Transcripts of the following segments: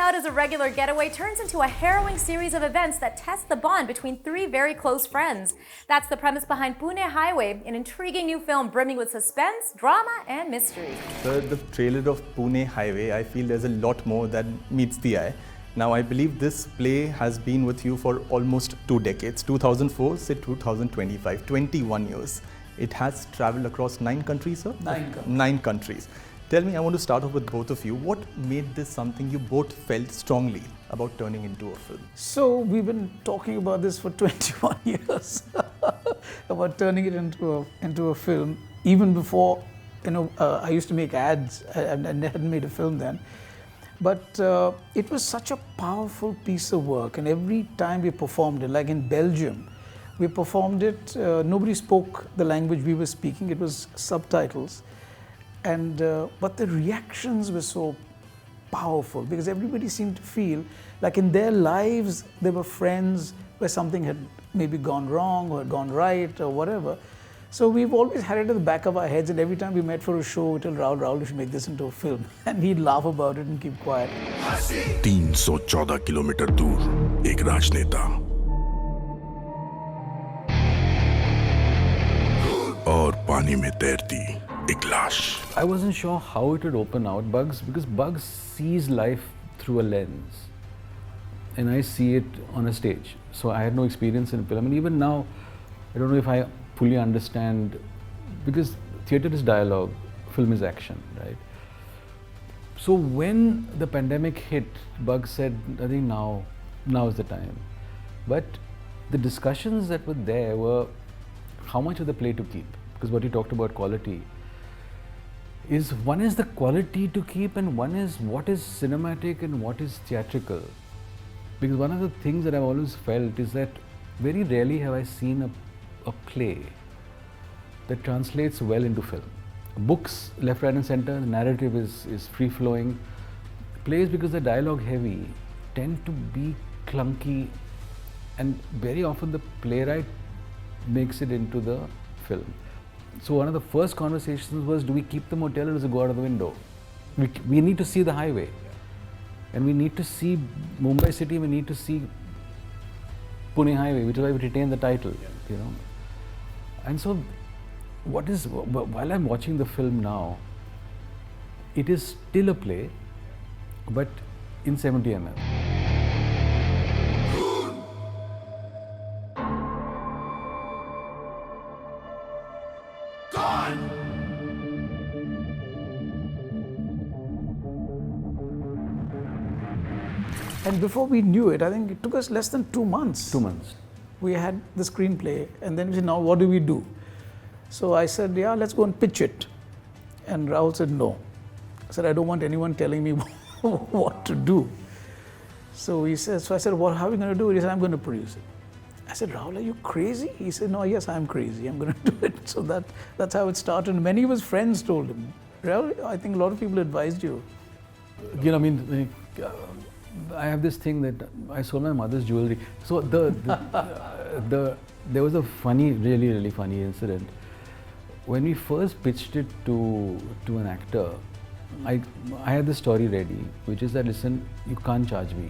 out as a regular getaway turns into a harrowing series of events that test the bond between three very close friends. That's the premise behind Pune Highway, an intriguing new film brimming with suspense, drama, and mystery. Sir, the trailer of Pune Highway, I feel there's a lot more that meets the eye. Now, I believe this play has been with you for almost 2 decades, 2004 to 2025, 21 years. It has traveled across 9 countries, sir? 9 countries. 9 countries. Tell me, I want to start off with both of you. What made this something you both felt strongly about turning into a film? So we've been talking about this for 21 years, about turning it into a film. Even before, I used to make ads and I hadn't made a film then. But it was such a powerful piece of work, and every time we performed it, like in Belgium, we performed it, nobody spoke the language we were speaking, it was subtitles. And but the reactions were so powerful because everybody seemed to feel like in their lives they were friends where something had maybe gone wrong or gone right or whatever. So we've always had it at the back of our heads, and every time we met for a show, we tell Rahul, you should make this into a film. And he'd laugh about it and keep quiet. 314 kilometre दूर एक राजनेता और पानी में तैरती एक लाश. I wasn't sure how it would open out, because Bugs sees life through a lens, and I see it on a stage. So I had no experience in film, and even now, I don't know if I fully understand, because theatre is dialogue, film is action, right? So when the pandemic hit, Bugs said, I think now is the time. But the discussions that were there were how much of the play to keep, because what you talked about quality is, one is the quality to keep and one is what is cinematic and what is theatrical. Because one of the things that I've always felt is that very rarely have I seen a play that translates well into film. Books, left, right and center, the narrative is free-flowing. Plays, because they're dialogue heavy, tend to be clunky, and very often the playwright makes it into the film. So one of the first conversations was, do we keep the motel or does it go out of the window? We need to see the highway, and we need to see Mumbai city, we need to see Pune Highway, which is why we retain the title, And so while I'm watching the film now, it is still a play, but in 70 mm. And before we knew it, I think it took us less than 2 months. 2 months. We had the screenplay, and then we said, now what do we do? So I said, yeah, let's go and pitch it. And Rahul said, no. I said, I don't want anyone telling me what to do. So I said, well, how are we going to do it? He said, I'm going to produce it. I said, Rahul, are you crazy? He said, no, yes, I'm crazy. I'm going to do it. So that's how it started. And many of his friends told him. Rahul, I think a lot of people advised you. I have this thing that I sold my mother's jewelry. So there was a funny, really funny incident. When we first pitched it to an actor, I had the story ready, which is that, listen, you can't charge me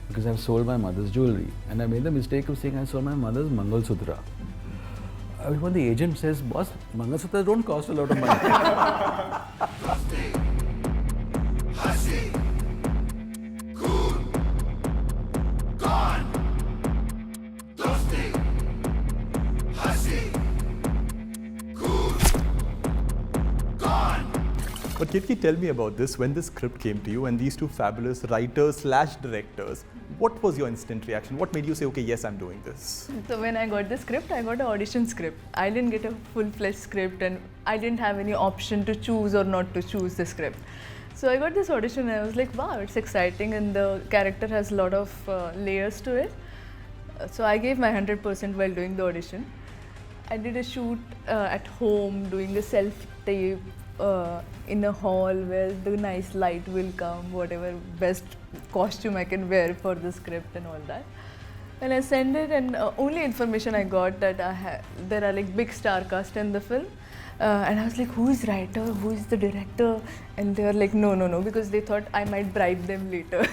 because I've sold my mother's jewelry. And I made the mistake of saying I sold my mother's Mangal Sutra. When the agent says, boss, Mangal Sutras don't cost a lot of money. But Ketaki, tell me about this. When this script came to you and these two fabulous writers/directors, what was your instant reaction? What made you say, okay, yes, I'm doing this? So when I got the script, I got an audition script. I didn't get a full-fledged script, and I didn't have any option to choose or not to choose the script. So I got this audition and I was like, wow, it's exciting, and the character has a lot of layers to it. So I gave my 100% while doing the audition. I did a shoot at home, doing a self-tape in a hall where the nice light will come, whatever best costume I can wear for the script and all that. And I sent it, and only information I got that there are like big star cast in the film, And I was like, who is writer? Who is the director? And they were like, no, no, no, because they thought I might bribe them later.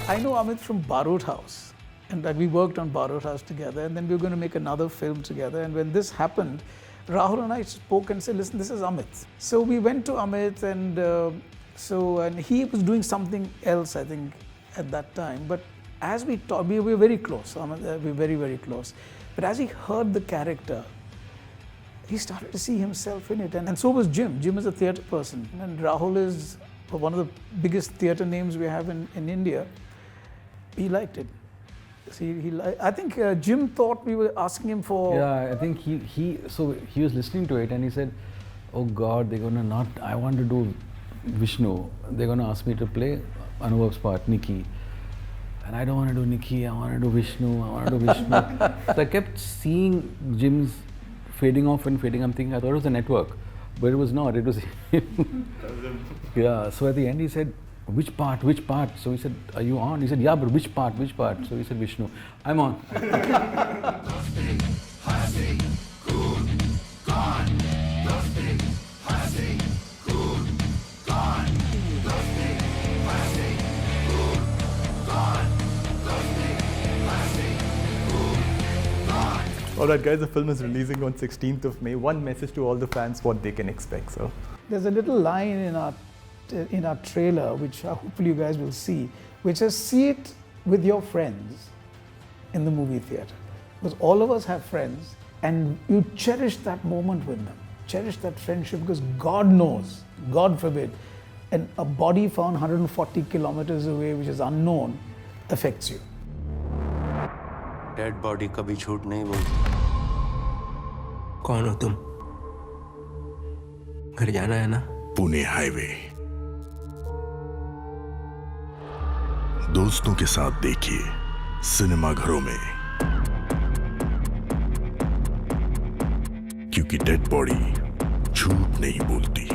I know Amit from Barot House, and that we worked on Barot House together, and then we were going to make another film together. And when this happened, Rahul and I spoke and said, listen, this is Amit. So we went to Amit, and and he was doing something else, I think, at that time. But as we talked, we were very close. Amit, we were very, very close. But as he heard the character, he started to see himself in it. And so was Jim. Jim is a theatre person, and Rahul is one of the biggest theatre names we have in India. He liked it. I think Jim thought we were asking him for... Yeah, I think he was listening to it and he said, oh God, they're gonna not, I want to do Vishnu. They're gonna ask me to play Anubhav's part, Nikki. And I don't want to do Nikki, I want to do Vishnu, I want to do Vishnu. So I kept seeing Jim's fading off and fading. I'm thinking, I thought it was a network, but it was not, it was him. Yeah, so at the end he said, which part? So he said, are you on? He said, yeah, but which part? So he said, Vishnu. I'm on. Alright guys, the film is releasing on 16th of May. One message to all the fans, what they can expect. So there's a little line in our trailer, which hopefully you guys will see, which says, see it with your friends in the movie theatre. Because all of us have friends, and you cherish that moment with them. Cherish that friendship, because God knows, God forbid, and a body found 140 kilometers away, which is unknown, affects you. Dead body कभी झूठ नहीं बोलती। कौन हो तुम? घर जाना है ना? पुणे हाईवे। दोस्तों के साथ देखिए सिनेमा घरों में, क्योंकि डेड बॉडी झूठ नहीं बोलती।